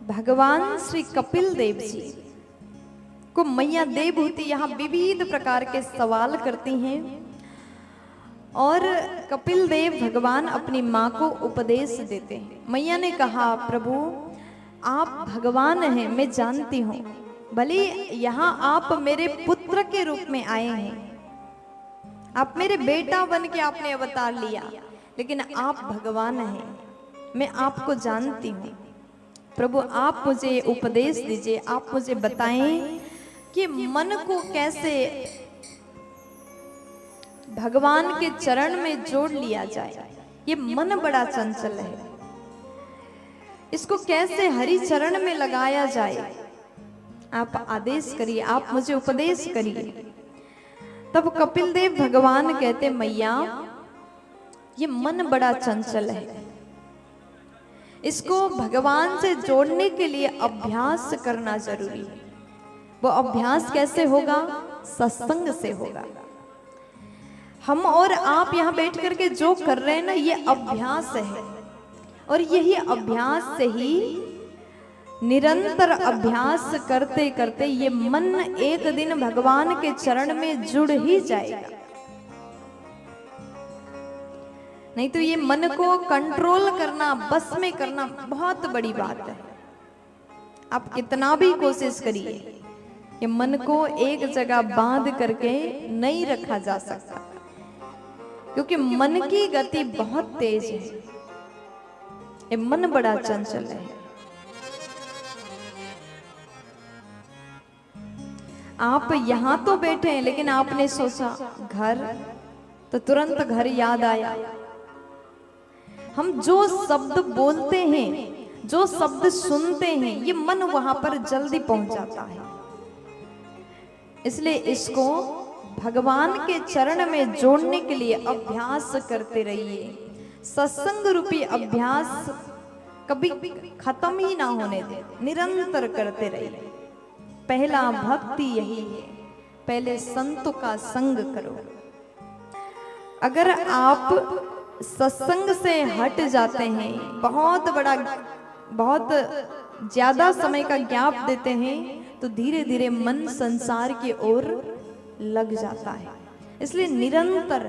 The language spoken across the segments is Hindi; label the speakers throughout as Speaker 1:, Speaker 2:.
Speaker 1: भगवान श्री कपिल देव जी को मैया देवहूति यहाँ विविध प्रकार के सवाल करती हैं और कपिल देव भगवान अपनी माँ को उपदेश देते हैं। मैया ने कहा, प्रभु आप भगवान हैं, मैं जानती हूँ, भले यहाँ आप मेरे पुत्र के रूप में आए हैं, आप मेरे बेटा बन के आपने अवतार लिया, लेकिन आप भगवान हैं, मैं आपको जानती हूँ। प्रभु आप मुझे उपदेश दीजिए, आप मुझे बताएं कि मन को कैसे भगवान के चरण में जोड़ लिया जाए। ये मन बड़ा चंचल है, इसको कैसे हरि चरण में लगाया जाए, आप आदेश करिए, आप मुझे उपदेश करिए। तब कपिल देव भगवान कहते, मैया ये मन बड़ा चंचल है, इसको भगवान से जोड़ने के लिए अभ्यास करना जरूरी है। वो अभ्यास कैसे होगा? सत्संग से होगा। हम और आप यहाँ बैठ करके जो कर रहे हैं ना, ये अभ्यास है, और यही अभ्यास से ही निरंतर अभ्यास करते करते ये मन एक दिन भगवान के चरण में जुड़ ही जाएगा। नहीं तो ये मन को कंट्रोल करना, बस में करना बहुत बड़ी बात है। आप कितना भी कोशिश करिए, ये मन को एक जगह बांध करके नहीं रखा जा सकता, क्योंकि मन की गति बहुत तेज है, ये मन बड़ा चंचल है। आप यहां तो बैठे हैं, लेकिन आपने सोचा घर, तो तुरंत घर याद आया। हम जो शब्द बोलते हैं, जो शब्द सुनते हैं, ये मन वहां पर जल्दी पहुंच जाता है। इसलिए इसको भगवान के चरण में जोड़ने के लिए अभ्यास करते रहिए। सत्संग रूपी अभ्यास कभी खत्म ही ना होने दे, निरंतर करते रहिए। पहला भक्ति यही है, पहले संतों का संग करो। अगर आप सत्संग से हट जाते हैं, बहुत ज्यादा समय का गैप देते हैं, तो धीरे धीरे मन संसार की ओर लग जाता है। इसलिए निरंतर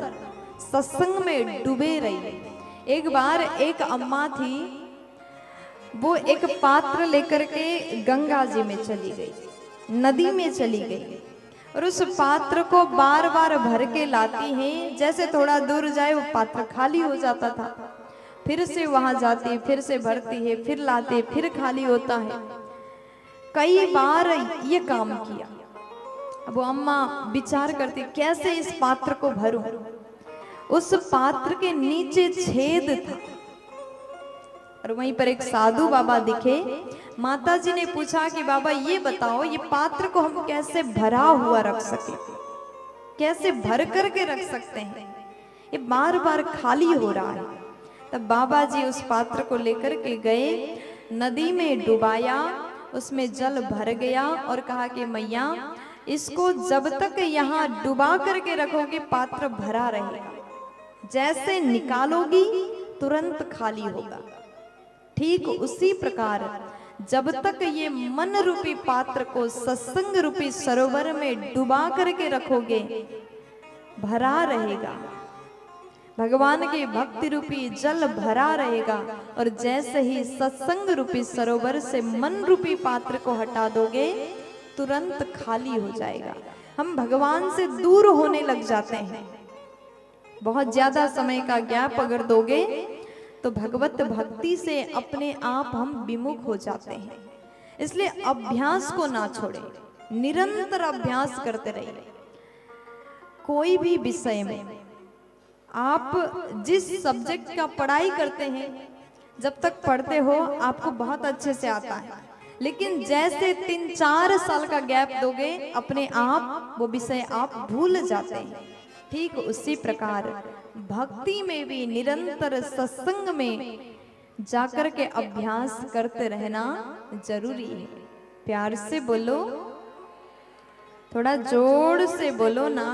Speaker 1: सत्संग में डूबे रहिए। एक बार एक अम्मा थी, वो एक पात्र लेकर के गंगा जी में चली गई, नदी में चली गई, और उस पात्र को बार बार भर के लाती हैं। जैसे थोड़ा दूर जाए वो पात्र खाली हो जाता था, फिर से वहां जाती, फिर से भरती है, फिर लाते, फिर खाली होता है। कई बार ये काम किया। अब वो अम्मा विचार करती, कैसे इस पात्र को भरूं। उस पात्र के नीचे छेद था, और वहीं पर एक साधु बाबा दिखे। माता जी ने पूछा कि बाबा ये बताओ, ये पात्र को हम कैसे भरा हुआ रख सके, कैसे भर करके रख सकते हैं, ये बार बार खाली हो रहा है। तब बाबा जी उस पात्र को लेकर के गए, नदी में डुबाया, उसमें जल भर गया, और कहा कि मैया इसको जब तक यहाँ डुबा करके रखोगे पात्र भरा रहेगा, जैसे निकालोगी तुरंत खाली होगा। ठीक उसी प्रकार जब तक ये मन रूपी पात्र को सत्संग रूपी सरोवर में डुबा करके रखोगे, भरा रहेगा, भगवान के भक्ति रूपी जल भरा रहेगा। और जैसे ही सत्संग रूपी सरोवर से मन रूपी पात्र को हटा दोगे, तुरंत खाली हो जाएगा। हम भगवान से दूर होने लग जाते हैं। बहुत ज्यादा समय का गैप अगर दोगे तो भगवत भक्ति से अपने आप हम विमुख हो जाते हैं। इसलिए अभ्यास को ना छोड़ें, निरंतर अभ्यास करते रहिए। कोई भी विषय में आप जिस सब्जेक्ट का पढ़ाई करते हैं, जब तक पढ़ते हो आपको बहुत अच्छे से आता है, लेकिन जैसे 3-4 साल का गैप दोगे, अपने आप वो विषय आप भूल जाते हैं। ठीक उसी प्रकार भक्ति में भी निरंतर सत्संग में जाकर के अभ्यास करते रहना जरूरी है। प्यार से बोलो, थोड़ा जोर से बोलो ना।